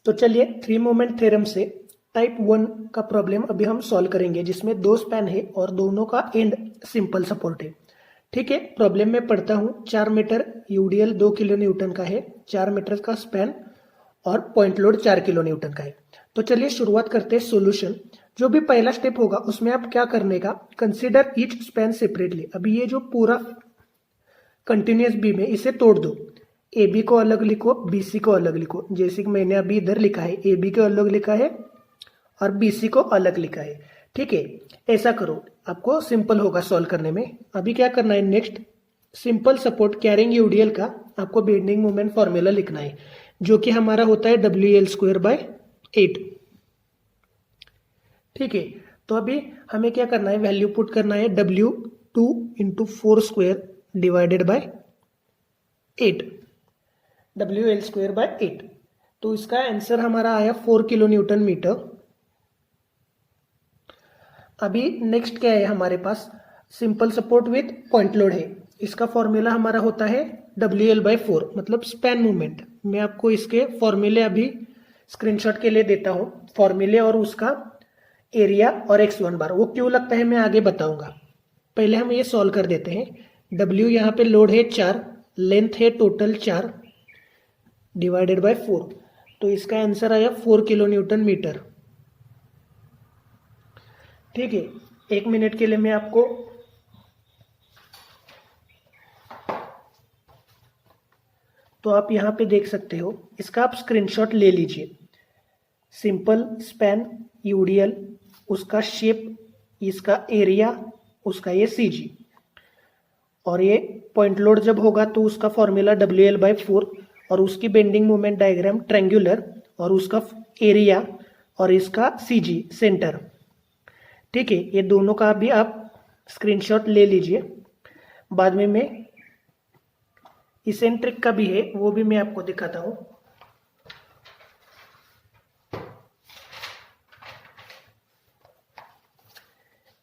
तो चलिए three moment theorem से टाइप 1 का प्रॉब्लम अभी हम सॉल्व करेंगे, जिसमें दो स्पैन है और दोनों का एंड सिंपल सपोर्ट है। ठीक है, प्रॉब्लम में पढ़ता हूँ। 4 मीटर यूडीएल 2 किलो न्यूटन का है, 4 मीटर का स्पैन और पॉइंट लोड 4 किलो न्यूटन का है। तो चलिए शुरुआत करते हैं सोल्यूशन। जो भी पहला स्टेप होगा उसमें आप क्या करने का, कंसिडर ईच स्पैन सेपरेटली। अभी ये जो पूरा कंटिन्यूस बीम है इसे तोड़ दो। ए बी को अलग लिखो, बी सी को अलग लिखो। जैसे कि मैंने अभी इधर लिखा है, ए बी को अलग लिखा है और बी सी को अलग लिखा है। ठीक है, ऐसा करो, आपको सिंपल होगा सॉल्व करने में। अभी क्या करना है, next simple support carrying UDL का आपको बेंडिंग मोमेंट फॉर्मूला लिखना है, जो कि हमारा होता है WL²/8। ठीक है, तो अभी हमें क्या करना है, वैल्यू पुट करना है W2 × 4² डिवाइडेड बाय 8, WL²/8। तो इसका आंसर हमारा आया 4 किलो न्यूटन मीटर। अभी नेक्स्ट क्या है हमारे पास, simple support with point load है। इसका फॉर्मूला हमारा होता है WL/4, मतलब स्पैन मूवमेंट। मैं आपको इसके फॉर्मूले अभी स्क्रीनशॉट के लिए देता हूँ, फॉर्मूले और उसका एरिया और x1 बार। वो क्यों लगता है मैं आगे बताऊंगा, पहले हम ये सॉल्व कर देते हैं। W यहाँ पे लोड है 4, लेंथ है टोटल 4 डिवाइडेड बाय 4, तो इसका आंसर आया 4 किलो न्यूटन मीटर। ठीक है, 1 मिनट के लिए मैं आपको तो आप यहाँ पे देख सकते हो, इसका आप स्क्रीनशॉट ले लीजिए। सिंपल स्पैन यूडीएल, उसका शेप, इसका एरिया, उसका ये सीजी, और ये पॉइंट लोड जब होगा तो उसका फॉर्मूला WL/4 और उसकी बेंडिंग मोमेंट डायग्राम ट्रायंगुलर और उसका एरिया और इसका सीजी सेंटर। ठीक है, ये दोनों का भी आप स्क्रीनशॉट ले लीजिए। बाद में मैं इसेंट्रिक का भी है, वो भी मैं आपको दिखाता हूँ।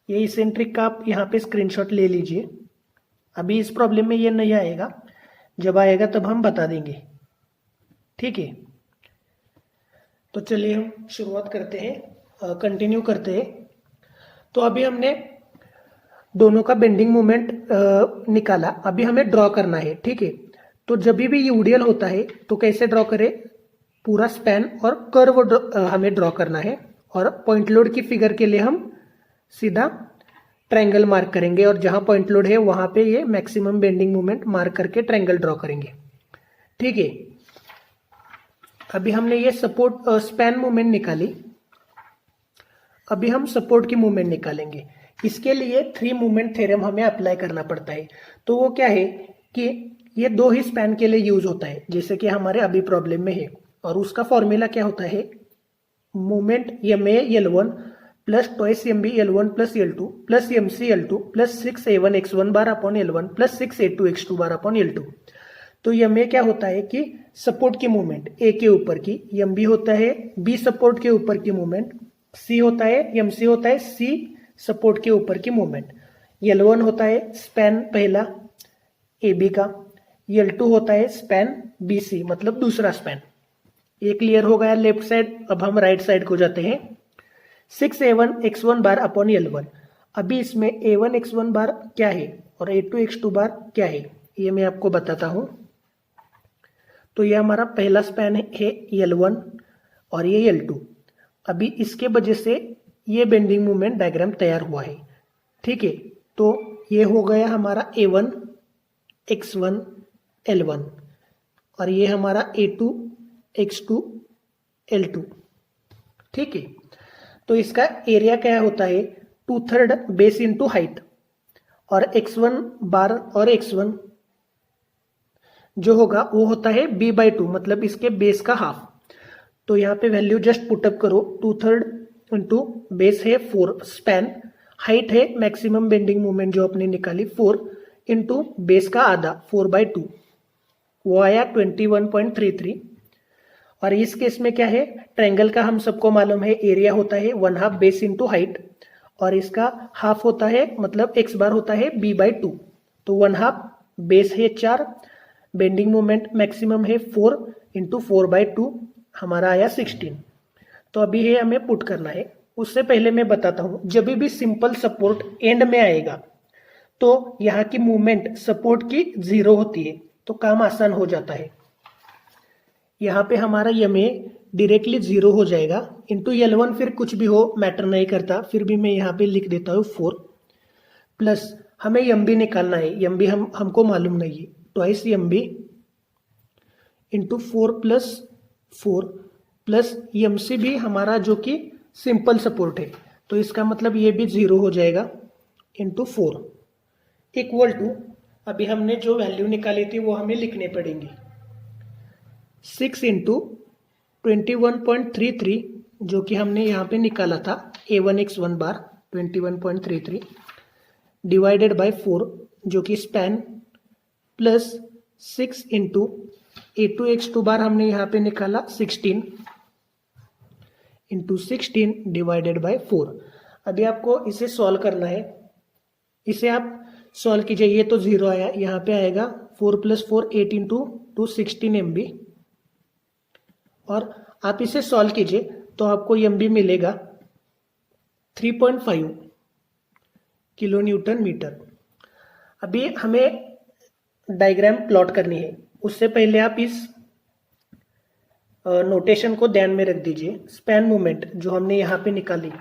ये इसेंट्रिक का आप यहाँ पे स्क्रीनशॉट ले लीजिए। अभी इस प्रॉब्लम में ये नहीं आएगा, जब आएगा तब हम बता देंगे। ठीक है, तो चलिए हम शुरुआत करते हैं, कंटिन्यू करते हैं। तो अभी हमने दोनों का बेंडिंग मोमेंट निकाला, अभी हमें ड्रॉ करना है। ठीक है, तो जब भी यूडीएल होता है तो कैसे ड्रॉ करें, पूरा स्पैन और कर्व हमें ड्रॉ करना है। और पॉइंट लोड की फिगर के लिए हम सीधा ट्रायंगल मार्क करेंगे, और जहां पॉइंट लोड है वहां पे ये मैक्सिमम बेंडिंग मोमेंट मार्क करके ट्रायंगल ड्रॉ करेंगे। ठीक है, अभी हमने ये सपोर्ट स्पैन मूवमेंट निकाली, अभी हम सपोर्ट की मूवमेंट निकालेंगे। इसके लिए 3 मूवमेंट थ्योरम हमें अप्लाई करना पड़ता है। तो वो क्या है कि ये 2 ही स्पैन के लिए यूज होता है, जैसे कि हमारे अभी प्रॉब्लम में है। और उसका फॉर्मूला क्या होता है, movement MA L1 plus twice MB L1 plus L2 plus MC L2 plus 6A1 x1 bar upon L1 plus 6A2 x2 bar upon L2। तो MA क्या होता है कि सपोर्ट की मूवमेंट A के ऊपर की, MB होता है B सपोर्ट के ऊपर की मूवमेंट, C होता है MC होता है C सपोर्ट के ऊपर की मूवमेंट, L1 होता है स्पैन पहला AB का, L2 होता है स्पैन BC मतलब दूसरा स्पैन। ये क्लियर हो गया लेफ्ट साइड। अब हम राइट साइड को जाते हैं। 6A1 x1 bar upon L1। अभी इसमें A1 x1 बार क्या है और A2 x2 बार क्या है, ये मैं आपको बताता हूं। तो ये हमारा पहला स्पैन है L1 और ये L2। अभी इसके वजह से ये बेंडिंग मोमेंट डायग्राम तैयार हुआ है। ठीक है, तो ये हो गया हमारा A1 x1 L1 और ये हमारा A2 x2 L2। ठीक है, तो इसका एरिया क्या होता है, 2/3 बेस इंटू हाइट, और x1 बार और x1 जो होगा वो होता है B/2 मतलब इसके बेस का हाफ। तो यहाँ पे वैल्यू जस्ट पुटअप करो, 2/3 इंटू बेस है 4 स्पैन, हाइट है मैक्सिमम बेंडिंग मोमेंट जो आपने निकाली 4 इंटू बेस का आधा 4/2, वो आया 21.33। और इस केस में क्या है, ट्रायंगल का हम सबको मालूम है एरिया होता है 1/2 बेस इंटू हाइट, और इसका हाफ होता है मतलब x बार होता है B/2। तो 1/2 बेस है 4, बेंडिंग मोमेंट मैक्सिमम है 4 इंटू 4/2, हमारा आया 16। तो अभी ये हमें पुट करना है। उससे पहले मैं बताता हूँ, जब भी सिंपल सपोर्ट एंड में आएगा तो यहाँ की मूवमेंट सपोर्ट की 0 होती है, तो काम आसान हो जाता है। यहाँ पे हमारा यमे डायरेक्टली 0 हो जाएगा, इंटू L1 फिर कुछ भी हो मैटर नहीं करता, फिर भी मैं यहाँ पे लिख देता हूँ 4 प्लस हमें एम बी निकालना है। एम बी हमको मालूम नहीं है, twice M B into 4 plus M C भी हमारा जो कि सिंपल सपोर्ट है, तो इसका मतलब ये भी 0 हो जाएगा इंटू 4 इक्वल टू, अभी हमने जो वैल्यू निकाली थी वो हमें लिखने पड़ेंगे। 6 इंटू 21.33 जो कि हमने यहाँ पे निकाला था A1X1 बार 21.33 डिवाइडेड बाय 4 जो कि स्पैन प्लस 6 इंटू A2X2 बार हमने यहाँ पे निकाला 16 इंटू 16 डिवाइडेड बाय 4। अभी आपको इसे सॉल्व करना है। इसे आप सॉल्व कीजिए, ये तो 0 आया, यहाँ पे आएगा 4 + 4 8 इंटू 2 16 MB, और आप इसे सॉल्व कीजिए तो आपको MB मिलेगा 3.5 किलो न्यूटन मीटर। अभी हमें डायग्राम प्लॉट करनी है, उससे पहले आप इस नोटेशन को ध्यान में रख दीजिए। स्पैन मूवमेंट जो हमने यहाँ पे निकाली,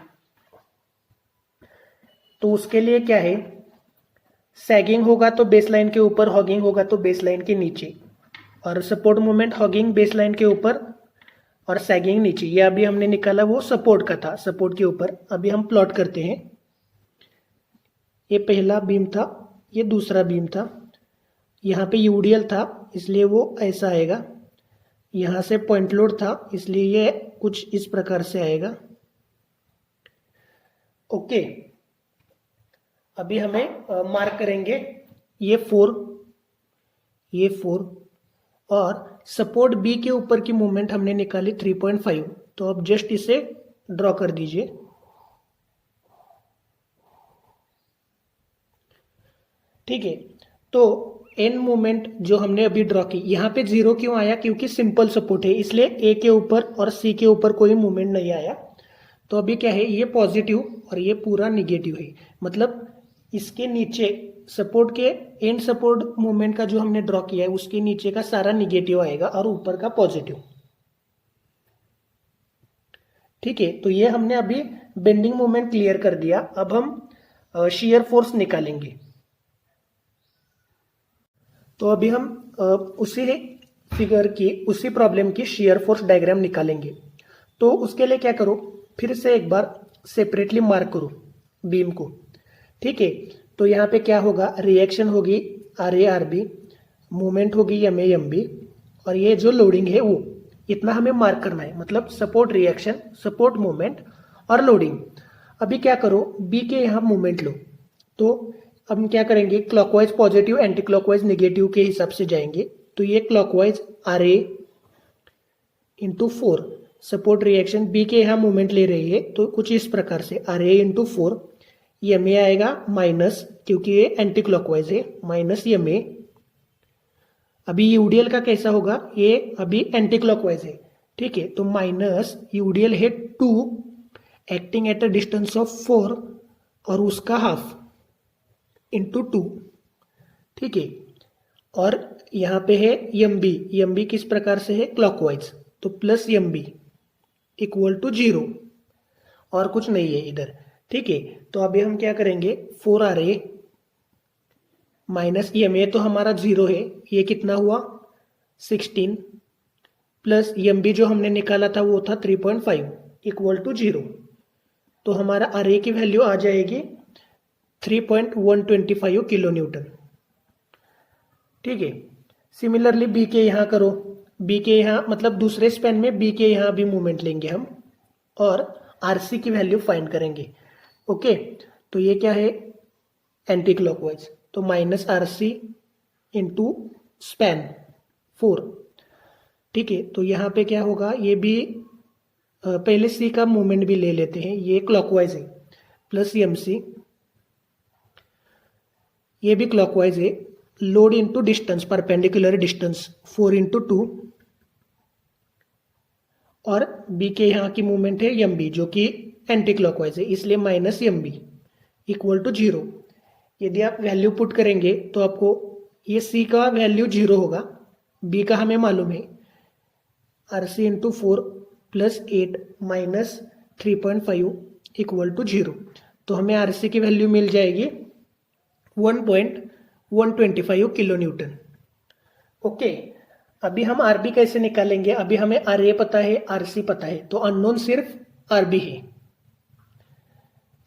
तो उसके लिए क्या है, सैगिंग होगा तो बेसलाइन के ऊपर, हॉगिंग होगा तो बेसलाइन के नीचे, और सपोर्ट मूवमेंट हॉगिंग बेसलाइन के ऊपर और सैगिंग नीचे। ये अभी हमने निकाला वो सपोर्ट का था, सपोर्ट के ऊपर। अभी हम प्लॉट करते हैं। ये पहला बीम था, ये दूसरा बीम था, यहाँ पे यूडीएल था इसलिए वो ऐसा आएगा, यहाँ से पॉइंट लोड था इसलिए ये कुछ इस प्रकार से आएगा। ओके, अभी हमें मार्क करेंगे ये 4 और सपोर्ट बी के ऊपर की मूवमेंट हमने निकाली 3.5, तो अब जस्ट इसे ड्रॉ कर दीजिए। ठीक है, तो एन मूवमेंट जो हमने अभी ड्रॉ की, यहाँ पे 0 क्यों आया, क्योंकि सिंपल सपोर्ट है इसलिए ए के ऊपर और सी के ऊपर कोई मूवमेंट नहीं आया। तो अभी क्या है, ये पॉजिटिव और ये पूरा निगेटिव है, मतलब इसके नीचे सपोर्ट के एंड सपोर्ट मूवमेंट का जो हमने ड्रॉ किया है उसके नीचे का सारा निगेटिव आएगा और ऊपर का पॉजिटिव। ठीक है, तो ये हमने अभी बेंडिंग मूवमेंट क्लियर कर दिया। अब हम शियर फोर्स निकालेंगे। तो अभी हम उसी फिगर की, उसी प्रॉब्लम की शियर फोर्स डायग्राम निकालेंगे। तो उसके लिए क्या करो, फिर से एक बार सेपरेटली मार्क करो बीम को। ठीक है, तो यहाँ पे क्या होगा, रिएक्शन होगी RA/RB, मूवमेंट होगी MA/MB, और ये जो लोडिंग है वो इतना हमें मार्क करना है, मतलब सपोर्ट रिएक्शन, सपोर्ट मूवमेंट और लोडिंग। अभी क्या करो, बी के यहाँ मूवमेंट लो। तो अब हम क्या करेंगे, clockwise positive, anti clockwise negative के हिसाब से जाएंगे। तो ये clockwise RA into 4, support reaction B के यहाँ मूवमेंट ले रही है तो कुछ इस प्रकार से RA इंटू 4, ये MA आएगा माइनस, क्योंकि ये एंटी क्लॉकवाइज है, माइनस MA। अभी यूडीएल का कैसा होगा, ये अभी एंटी क्लॉकवाइज है। ठीक है, तो माइनस यूडीएल है 2 acting at a distance of 4 और उसका हाफ इंटू 2। ठीक है, और यहाँ पे है MB किस प्रकार से है, क्लॉकवाइज, तो प्लस MB इक्वल टू 0, और कुछ नहीं है इधर। ठीक है, तो अभी हम क्या करेंगे, 4RA माइनस MA तो हमारा 0 है, ये कितना हुआ 16, प्लस MB जो हमने निकाला था वो था 3.5 इक्वल टू 0। तो हमारा RA की वैल्यू आ जाएगी 3.125 किलो न्यूटन। ठीक है, सिमिलरली बी के यहाँ करो, बी के यहाँ मतलब दूसरे स्पैन में बी के यहाँ भी मूवमेंट लेंगे हम और RC की वैल्यू फाइंड करेंगे। ओके, तो ये क्या है, एंटी क्लॉकवाइज, तो माइनस RC इंटू स्पैन 4। ठीक है, तो यहाँ पे क्या होगा, ये भी पहले C का मूवमेंट भी ले लेते हैं, ये क्लॉकवाइज है, प्लस MC, ये भी क्लॉकवाइज है, load into distance, perpendicular distance 4 into 2, और बी के यहाँ की मूवमेंट है एम बी जो कि एंटी क्लॉकवाइज है, इसलिए minus M B equal to 0। यदि आप वैल्यू पुट करेंगे तो आपको ये सी का वैल्यू 0 होगा, बी का हमें मालूम है R C into 4 plus 8 minus 3.5 equal to 0। तो हमें आर सी की वैल्यू मिल जाएगी 1.125 किलो न्यूटन। ओके, अभी हम आर बी कैसे निकालेंगे? अभी हमें आर ए पता है, आर सी पता है, तो अननोन सिर्फ आर बी है।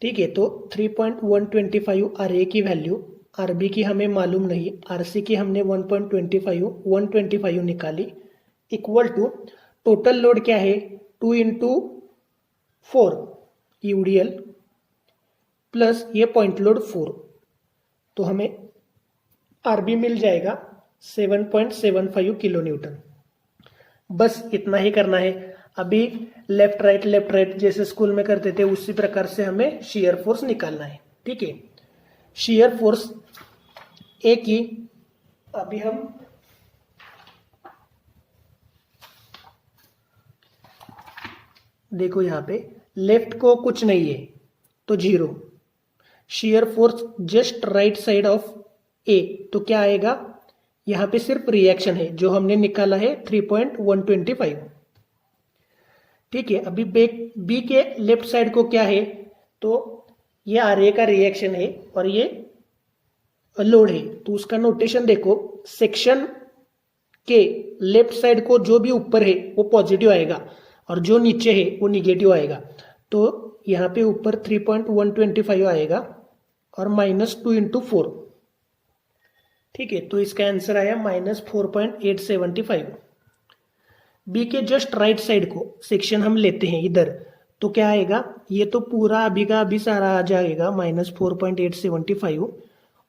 ठीक है, तो 3.125 आर ए की वैल्यू, आर बी की हमें मालूम नहीं, आर सी की हमने 125 निकाली, इक्वल टू टोटल लोड क्या है 2 इंटू 4 यूडीएल प्लस ये पॉइंट लोड 4, तो हमें आरबी मिल जाएगा 7.75 किलो न्यूटन। बस इतना ही करना है। अभी लेफ्ट राइट जैसे स्कूल में करते थे उसी प्रकार से हमें शियर फोर्स निकालना है। ठीक है, शियर फोर्स ए की अभी हम देखो यहाँ पे लेफ्ट को कुछ नहीं है तो 0, shear force just right side of A, तो क्या आएगा? यहां पे सिर्फ रिएक्शन है जो हमने निकाला है 3.125। ठीक है, अभी बी के लेफ्ट साइड को क्या है? तो ये आर ए का रिएक्शन है और ये लोड है, तो उसका नोटेशन देखो, सेक्शन के लेफ्ट साइड को जो भी ऊपर है वो पॉजिटिव आएगा और जो नीचे है वो निगेटिव आएगा। तो यहाँ पे ऊपर 3.125 आएगा और -2 इंटू 4। ठीक है, तो इसका आंसर आया -4.875। बी के जस्ट राइट साइड को सेक्शन हम लेते हैं इधर, तो क्या आएगा? ये तो पूरा अभी का अभी सारा आ जाएगा -4.875,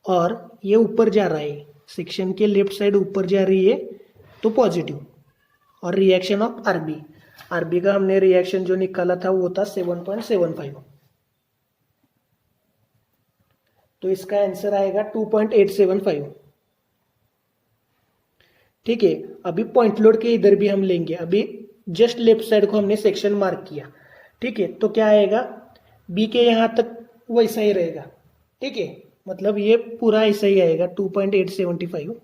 और ये ऊपर जा रहा है, सेक्शन के लेफ्ट साइड ऊपर जा रही है तो पॉजिटिव, और रिएक्शन ऑफ आरबी, आरबी का हमने रिएक्शन जो निकाला था वो था 7.75, तो इसका आंसर आएगा 2.875। ठीक है, अभी पॉइंट लोड के इधर भी हम लेंगे, अभी जस्ट लेफ्ट साइड को हमने सेक्शन मार्क किया। ठीक है, तो क्या आएगा? बी के यहां तक वैसा ही रहेगा। ठीक है, मतलब ये पूरा ऐसा ही आएगा 2.875,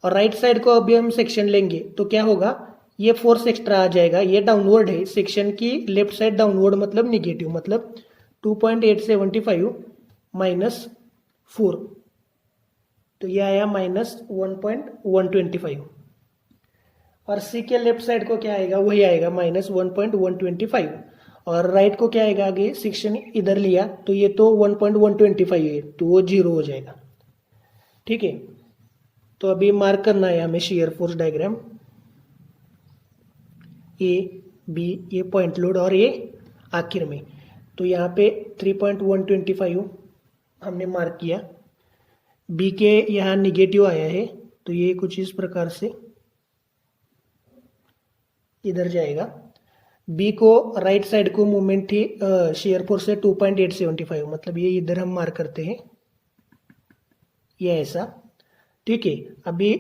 और राइट साइड को अभी हम सेक्शन लेंगे तो क्या होगा? ये फोर्स एक्स्ट्रा आ जाएगा, ये डाउनवर्ड है, सेक्शन की लेफ्ट साइड डाउनवर्ड मतलब निगेटिव, मतलब 2.875 -4, तो ये आया -1.125, और सी के लेफ्ट साइड को क्या आएगा? वही आएगा -1.125, और राइट को क्या आएगा? आगे सेक्शन इधर लिया तो ये तो 1.125 है, तो वो 0 हो जाएगा। ठीक है, तो अभी मार्क करना है हमें shear force diagram, A B, ये पॉइंट लोड और ये आखिर में, तो यहाँ पे 3.125 हमने मार्क किया, बी के यहाँ निगेटिव आया है तो ये कुछ इस प्रकार से इधर जाएगा। बी को राइट साइड को मूवमेंट थी शेयर फोर्स से 2.875, मतलब ये इधर हम मार्क करते हैं, ये ऐसा। ठीक है, अभी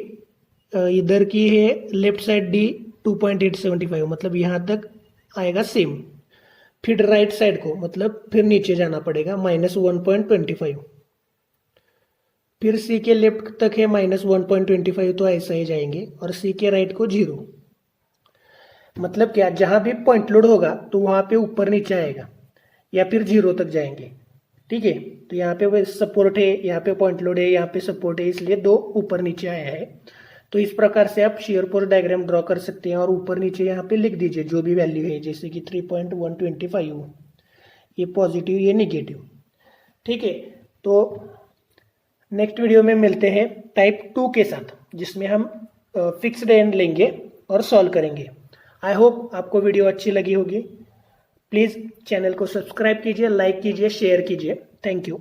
इधर की है लेफ्ट साइड डी 2.875, मतलब यहाँ तक आएगा सेम। फिर राइट साइड को मतलब फिर नीचे जाना पड़ेगा -1.25, फिर सी के लेफ्ट तक है -1.25, तो ऐसा ही जाएंगे, और सी के राइट को 0। मतलब क्या, जहां भी पॉइंट लोड होगा तो वहां पे ऊपर नीचे आएगा या फिर 0 तक जाएंगे। ठीक है, तो यहाँ पे सपोर्ट है, यहाँ पे पॉइंट लोड है, यहाँ पे सपोर्ट है, इसलिए 2 ऊपर नीचे आया है। तो इस प्रकार से आप शियर फोर्स डायग्राम ड्रॉ कर सकते हैं, और ऊपर नीचे यहाँ पे लिख दीजिए जो भी वैल्यू है, जैसे कि 3.125, ये पॉजिटिव ये निगेटिव। ठीक है, तो नेक्स्ट वीडियो में मिलते हैं टाइप 2 के साथ, जिसमें हम फिक्स्ड एंड लेंगे और सॉल्व करेंगे। आई होप आपको वीडियो अच्छी लगी होगी। प्लीज़ चैनल को सब्सक्राइब कीजिए, लाइक कीजिए, शेयर कीजिए। Thank you.